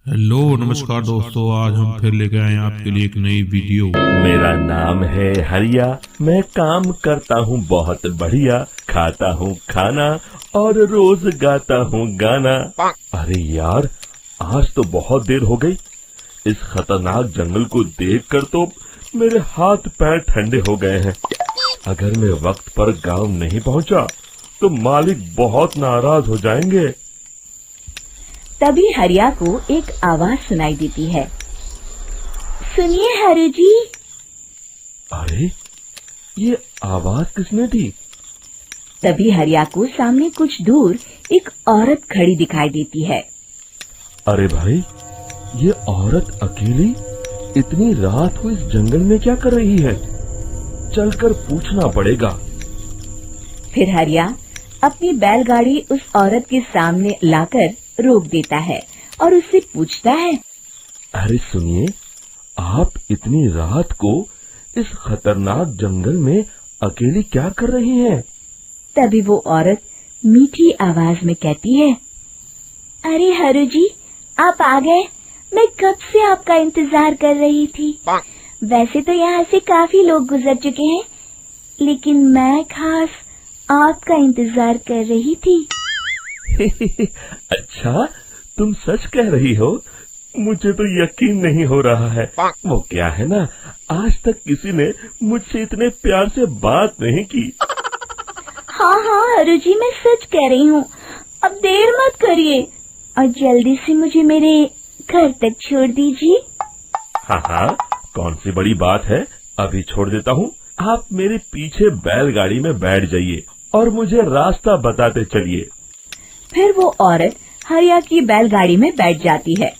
Hello नमस्कार दोस्तों, आज हम फिर लेके आए हैं आपके लिए एक नई वीडियो। मेरा नाम है हरिया, मैं काम करता हूँ बहुत बढ़िया, खाता हूँ खाना और रोज गाता हूँ गाना। अरे यार, आज तो बहुत देर हो गई। इस खतरनाक जंगल को देखकर तो मेरे हाथ पैर ठंडे हो गए हैं। अगर मैं वक्त पर गांव नहीं पहुँचा तो मालिक बहुत नाराज हो जाएंगे। तभी हरिया को एक आवाज सुनाई देती है। सुनिए हरु जी। अरे, ये आवाज किसने दी? तभी हरिया को सामने कुछ दूर एक औरत खड़ी दिखाई देती है। अरे भाई, ये औरत अकेली इतनी रात को इस जंगल में क्या कर रही है? चलकर पूछना पड़ेगा। फिर हरिया अपनी बैलगाड़ी उस औरत के सामने लाकर रोक देता है और उससे पूछता है, अरे सुनिए, आप इतनी रात को इस खतरनाक जंगल में अकेली क्या कर रही हैं? तभी वो औरत मीठी आवाज में कहती है, अरे हरु जी, आप आ गए। मैं कब से आपका इंतजार कर रही थी। वैसे तो यहाँ से काफी लोग गुजर चुके हैं, लेकिन मैं खास आपका इंतजार कर रही थी। अच्छा, तुम सच कह रही हो? मुझे तो यकीन नहीं हो रहा है। वो क्या है ना, आज तक किसी ने मुझसे इतने प्यार से बात नहीं की। हाँ हरु जी, मैं सच कह रही हूँ। अब देर मत करिए और जल्दी से मुझे मेरे घर तक छोड़ दीजिए। हाँ, कौन सी बड़ी बात है, अभी छोड़ देता हूँ। आप मेरे पीछे बैलगाड़ी में बैठ जाइए और मुझे रास्ता बताते चलिए। फिर वो औरत हरिया की बैलगाड़ी में बैठ जाती है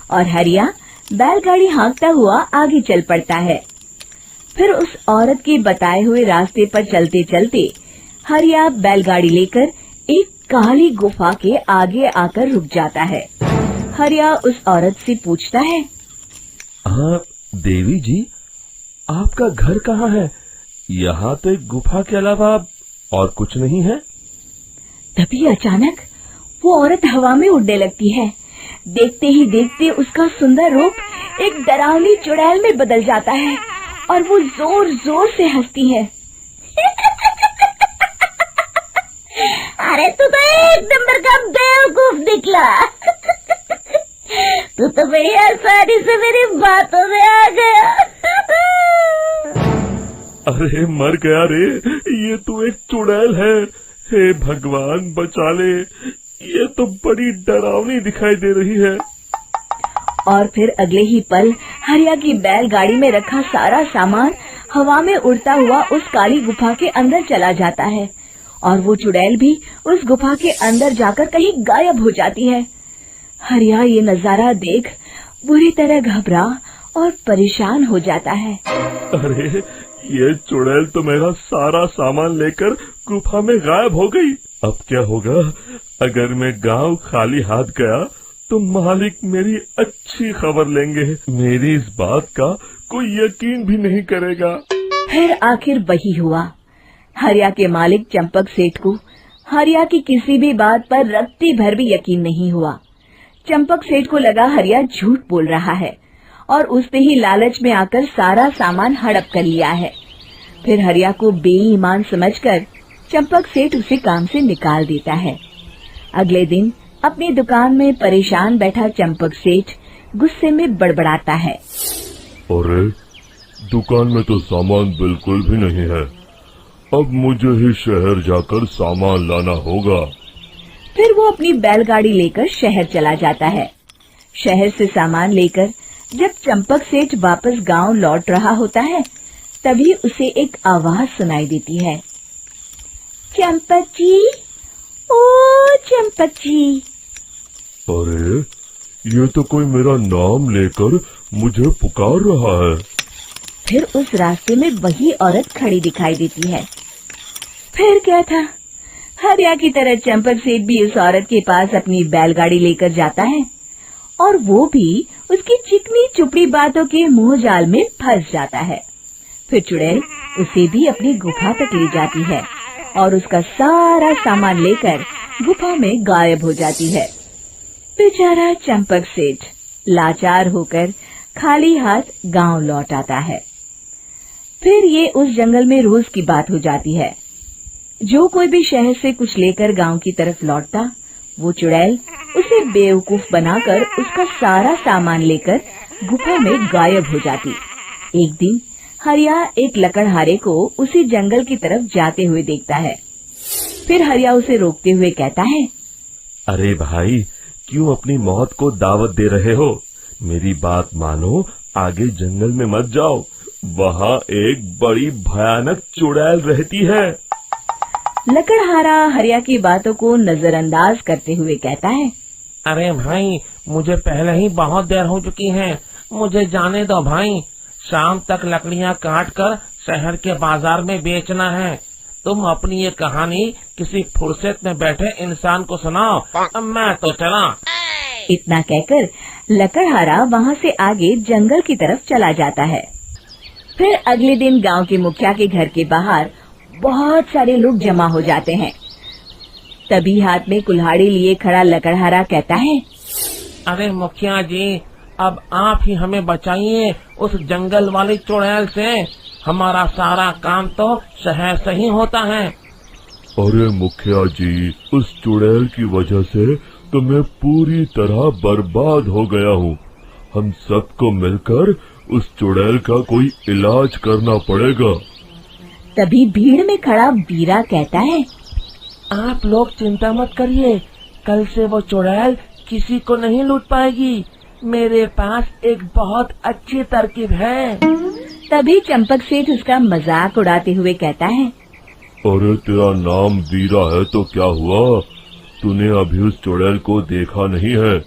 और हरिया बैलगाड़ी हाँकता हुआ आगे चल पड़ता है। फिर उस औरत के बताए हुए रास्ते पर चलते चलते हरिया बैलगाड़ी लेकर एक काली गुफा के आगे आकर रुक जाता है। हरिया उस औरत से पूछता है, हाँ देवी जी, आपका घर कहाँ है? यहाँ तो एक गुफा के अलावा और कुछ नहीं है। तभी अचानक वो औरत हवा में उड़ने लगती है। देखते ही देखते उसका सुंदर रूप एक डरावनी चुड़ैल में बदल जाता है और वो जोर जोर से हंसती है। अरे तू तो एक नंबर का बेवकूफ निकला। तू तो बड़ी आसानी से मेरी बातों में आ गया। अरे मर गया रे, ये तो एक चुड़ैल है। हे भगवान बचा ले, ये तो बड़ी डरावनी दिखाई दे रही है। और फिर अगले ही पल हरिया की बैलगाड़ी में रखा सारा सामान हवा में उड़ता हुआ उस काली गुफा के अंदर चला जाता है और वो चुड़ैल भी उस गुफा के अंदर जाकर कहीं गायब हो जाती है। हरिया ये नजारा देख बुरी तरह घबरा और परेशान हो जाता है। अरे, ये चुड़ैल तो मेरा सारा सामान लेकर गुफा में गायब हो गई। अब क्या होगा? अगर मैं गांव खाली हाथ गया तो मालिक मेरी अच्छी खबर लेंगे। मेरी इस बात का कोई यकीन भी नहीं करेगा। फिर आखिर वही हुआ। हरिया के मालिक चंपक सेठ को हरिया की किसी भी बात पर रत्ती भर भी यकीन नहीं हुआ। चंपक सेठ को लगा हरिया झूठ बोल रहा है और उसने ही लालच में आकर सारा सामान हड़प कर लिया है। फिर हरिया को बेईमान समझकर चंपक सेठ उसे काम से निकाल देता है। अगले दिन अपनी दुकान में परेशान बैठा चंपक सेठ गुस्से में बड़बड़ाता है, अरे, दुकान में तो सामान बिल्कुल भी नहीं है। अब मुझे ही शहर जाकर सामान लाना होगा। फिर वो अपनी बैलगाड़ी लेकर शहर चला जाता है। शहर से सामान लेकर जब चंपक सेठ वापस गांव लौट रहा होता है, तभी उसे एक आवाज सुनाई देती है, चंपक जी, ओ चंपक जी। अरे, ये तो कोई मेरा नाम लेकर मुझे पुकार रहा है। फिर उस रास्ते में वही औरत खड़ी दिखाई देती है। फिर क्या था, हरिया की तरह चंपक सेठ भी उस औरत के पास अपनी बैलगाड़ी लेकर जाता है और वो भी उसकी चिकनी चुपड़ी बातों के मुंह जाल में फंस जाता है। फिर चुड़ैल उसे भी अपनी गुफा तक ले जाती है और उसका सारा सामान लेकर गुफा में गायब हो जाती है। बेचारा चंपक सेठ लाचार होकर खाली हाथ गांव लौट आता है। फिर ये उस जंगल में रोज की बात हो जाती है। जो कोई भी शहर से कुछ लेकर गांव की तरफ लौटता, वो चुड़ैल उसे बेवकूफ बनाकर उसका सारा सामान लेकर गुफा में गायब हो जाती। एक दिन हरिया एक लकड़हारे को उसी जंगल की तरफ जाते हुए देखता है। फिर हरिया उसे रोकते हुए कहता है, अरे भाई, क्यों अपनी मौत को दावत दे रहे हो? मेरी बात मानो, आगे जंगल में मत जाओ, वहाँ एक बड़ी भयानक चुड़ैल रहती है। लकड़हारा हरिया की बातों को नजरअंदाज करते हुए कहता है, अरे भाई, मुझे पहले ही बहुत देर हो चुकी है, मुझे जाने दो भाई। शाम तक लकड़ियाँ काट कर शहर के बाजार में बेचना है। तुम अपनी ये कहानी किसी फुर्सत में बैठे इंसान को सुनाओ, मैं तो चला। इतना कहकर लकड़हारा वहाँ से आगे जंगल की तरफ चला जाता है। फिर अगले दिन गांव के मुखिया के घर के बाहर बहुत सारे लोग जमा हो जाते हैं। तभी हाथ में कुल्हाड़ी लिए खड़ा लकड़हारा कहता है, अरे मुखिया जी, अब आप ही हमें बचाइए उस जंगल वाली चुड़ैल से। हमारा सारा काम तो शहर से ही होता है। अरे मुखिया जी, उस चुड़ैल की वजह से तो मैं पूरी तरह बर्बाद हो गया हूँ। हम सबको मिलकर उस चुड़ैल का कोई इलाज करना पड़ेगा। तभी भीड़ में खड़ा वीरा कहता है, आप लोग चिंता मत करिए, कल से वो चुड़ैल किसी को नहीं लूट पाएगी। मेरे पास एक बहुत अच्छी तरकीब है। तभी चंपक सेठ उसका मजाक उड़ाते हुए कहता है, अरे तेरा नाम वीरा है तो क्या हुआ? तूने अभी उस चुड़ैल को देखा नहीं है?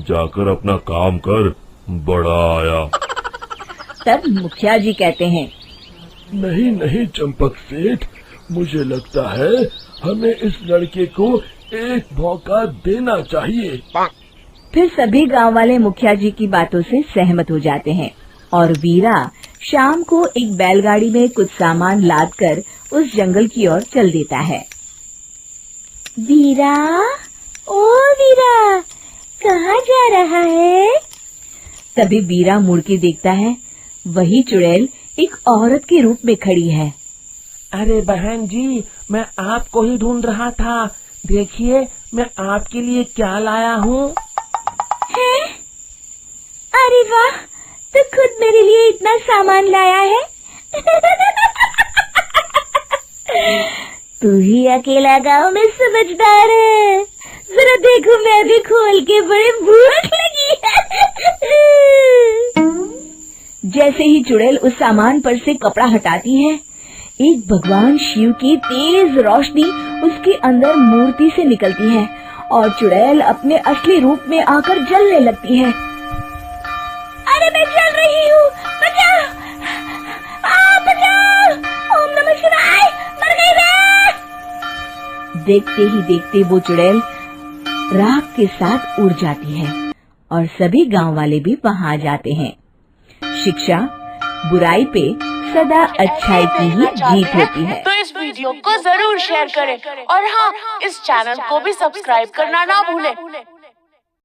जाकर अपना काम कर, बड़ा आया। तब मुखिया जी कहते हैं, नहीं चंपक सेठ, मुझे लगता है हमें इस लड़के को एक मौका देना चाहिए। फिर सभी गांव वाले मुखिया जी की बातों से सहमत हो जाते हैं और वीरा शाम को एक बैलगाड़ी में कुछ सामान लादकर उस जंगल की ओर चल देता है। वीरा, ओ वीरा, कहाँ जा रहा है? तभी वीरा मुड़ के देखता है, वही चुड़ैल एक औरत के रूप में खड़ी है। अरे बहन जी, मैं आपको ही ढूंढ रहा था। देखिए, मैं आपके लिए क्या लाया हूँ। अरे वाह, तो खुद मेरे लिए इतना सामान लाया है। तू ही अकेला गांव में समझदार है। जरा देखो, मैं भी खोल के, बड़े भूख लगी है। जैसे ही चुड़ैल उस सामान पर से कपड़ा हटाती है, एक भगवान शिव की तेज रोशनी उसके अंदर मूर्ति से निकलती है और चुड़ैल अपने असली रूप में आकर जलने लगती है। अरे मैं जल रही हूँ, बचाओ! बचाओ! ओम नमः शिवाय, मर गई मैं! देखते ही देखते वो चुड़ैल राख के साथ उड़ जाती है और सभी गांव वाले भी वहां आ जाते हैं। शिक्षा बुराई पे सदा अच्छाई की ही जीत होती है। तो इस वीडियो को जरूर शेयर करें और हाँ, इस चैनल को भी सब्सक्राइब करना ना भूलें।